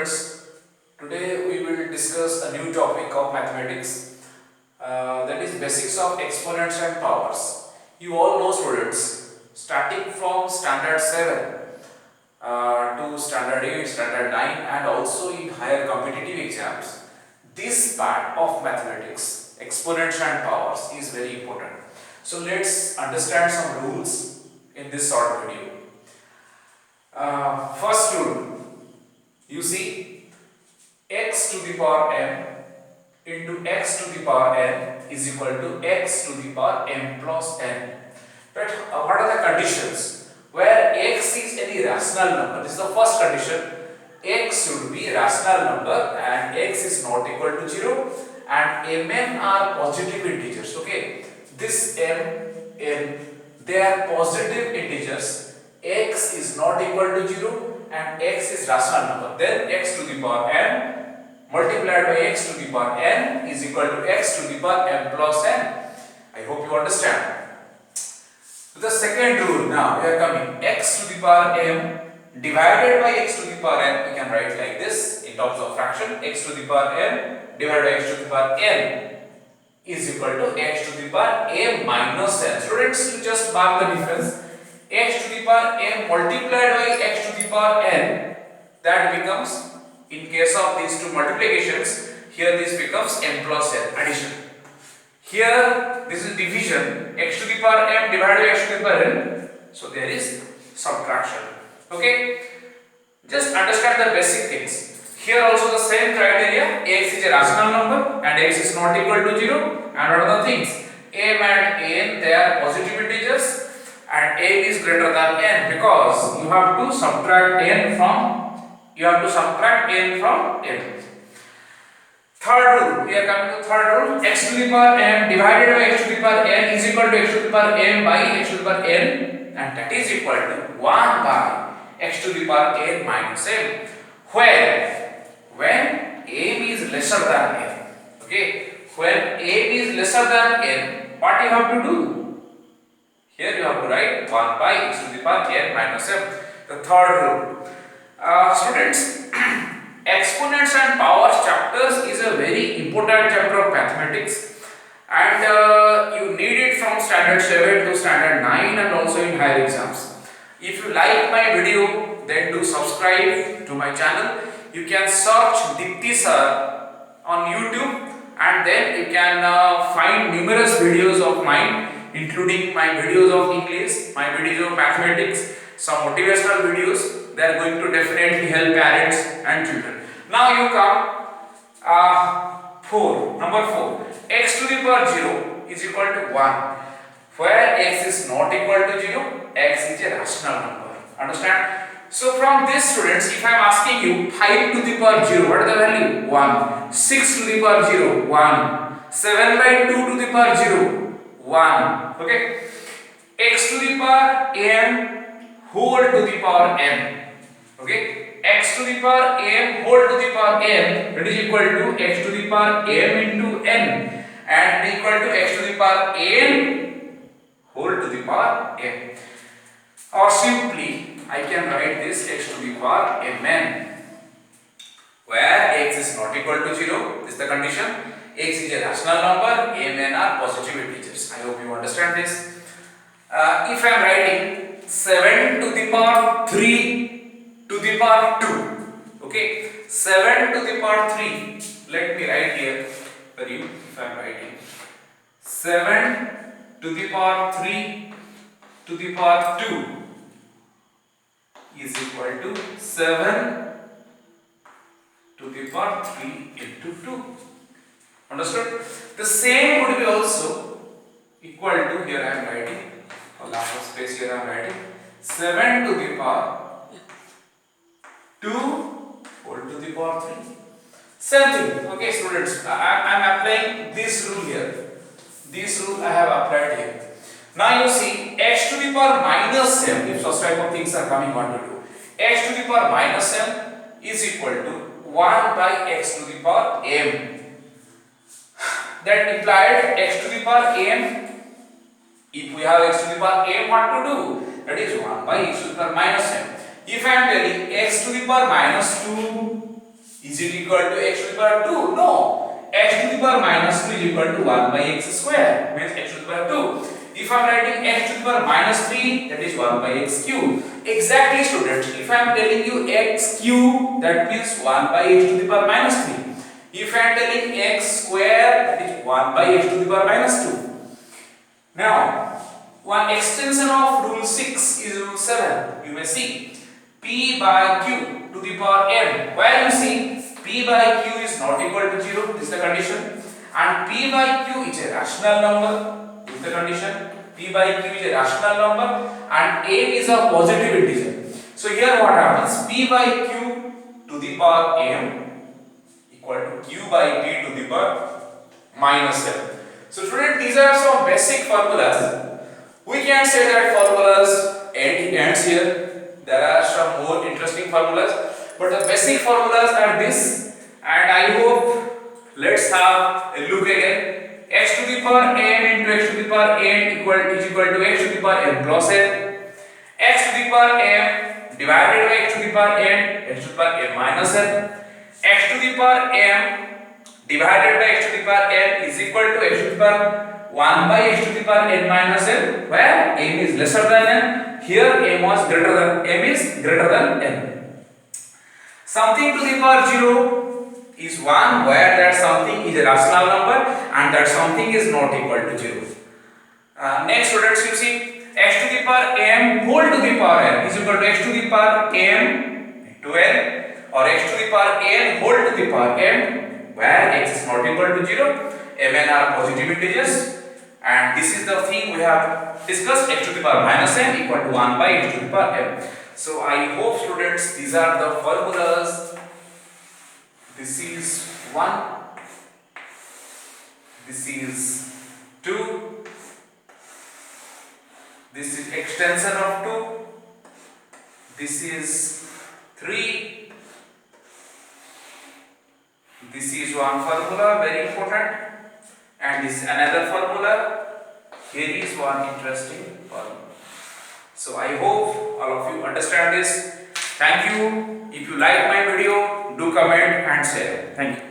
students, today we will discuss a new topic of mathematics, that is basics of exponents and powers. You all know, students, starting from standard 7 to standard 8, standard 9 and also in higher competitive exams, this part of mathematics, exponents and powers, is very important. So let's understand some rules in this short video. First rule, you see, x to the power m into x to the power n is equal to x to the power m plus n. But what are the conditions? Where x is any rational number, this is the first condition. X should be rational number and x is not equal to 0 and mn are positive integers. Okay, this m, n, they are positive integers. X is not equal to 0 and x is rational number, then x to the power n multiplied by x to the power n is equal to x to the power m plus n. I hope you understand. The second rule, now we are coming, x to the power m divided by x to the power n, we can write like this in terms of fraction, x to the power m divided by x to the power n is equal to x to the power m minus n. Students, you just mark the difference. X to the power m multiplied by x to the power n, that becomes, in case of these two multiplications, here this becomes m plus n, addition. Here this is division, x to the power m divided by x to the power n, so there is subtraction. Okay, just understand the basic things. Here also the same criteria, x is a rational number and x is not equal to 0, and what are the things, m and n, they are positive integers and m is greater than n, because you have to subtract n from n. Third rule, we are coming to third rule, x to the power m divided by x to the power n is equal to x to the power m by x to the power n, and that is equal to 1 by x to the power n minus m, where when m is lesser than n. Okay, when m is lesser than n, what you have to do? Here you have to write 1 by x to the power n minus m. The third rule. Students, exponents and powers chapters is a very important chapter of mathematics, and you need it from standard 7 to standard 9 and also in higher exams. If you like my video, then do subscribe to my channel. You can search Dipti sir on YouTube, and then you can find numerous videos of mine, including my videos of English, my videos of mathematics, some motivational videos. They are going to definitely help parents and children. Now you come number 4, x to the power 0 is equal to 1, where x is not equal to 0, x is a rational number. Understand? So from this, students, if I am asking you 5 to the power 0, what is the value? 1. 6 to the power 0, 1. 7 by 2 to the power 0, 1. Okay, x to the power m whole to the power n. Okay, x to the power m whole to the power n, that is equal to x to the power m into n, and equal to x to the power n whole to the power m. Or simply I can write this x to the power mn, where x is not equal to 0. This is the condition. X is a rational number, mn are positive integers. I hope you understand this. If I am writing 7 to the power 3 to the power 2, okay, 7 to the power 3, let me write here for you. If I am writing 7 to the power 3 to the power 2 is equal to 7 to the power 3 into 2. Understood? The same would be also equal to, here I am writing, for lack of space, here I am writing 7 to the power 2 whole to the power 3. Same thing. Okay, students, I am applying this rule here. This rule I have applied here. Now you see, x to the power minus m, if such type of things are coming, what to do? X to the power minus m is equal to 1 by x to the power m. That implied x to the power m, if we have x to the power m, what to do? That is 1 by x to the power minus m. If I am telling x to the power minus 2 Is it equal to x to the power 2? No. X to the power minus 2 is equal to 1 by x square. Means x to the power 2. If I am writing x to the power minus 3, that is 1 by x cube. Exactly, students. If I am telling you x cube, that means 1 by x to the power minus 3. If I am telling x square, that is 1 by x to the power minus 2. Now, one extension of rule 6 is rule 7. You may see p by q to the power m, where you see p by q is not equal to 0, this is the condition, and p by q is a rational number, this is the condition. P by q is a rational number and m is a positive integer. So here what happens, p by q to the power m equal to q by p to the power minus m. So student, these are some basic formulas. We can say that formulas ends here. There are some more interesting formulas, but the basic formulas are this, and I hope let's have a look again. X to the power m into x to the power n is equal to x to the power n plus n. X to the power m divided by x to the power n, x to the power n minus n. X to the power m divided by x to the power n is equal to x to the power 1 by x to the power n minus n, where m is lesser than n. Here m is greater than n. Something to the power 0 is 1, where that something is a rational number and that something is not equal to 0. Next, students, you see x to the power m whole to the power n is equal to x to the power m into n, or x to the power n whole to the power m, where x is not equal to 0, mn are positive integers, and this is the thing we have discussed, x to the power minus n equal to 1 by x to the power m. So I hope, students, these are the formulas. This is 1, this is 2, this is extension of 2, this is 3, this is one formula very important, and this is another formula. Here is one interesting formula. So I hope all of you understand this. Thank you. If you like my video, do comment and share. Thank you.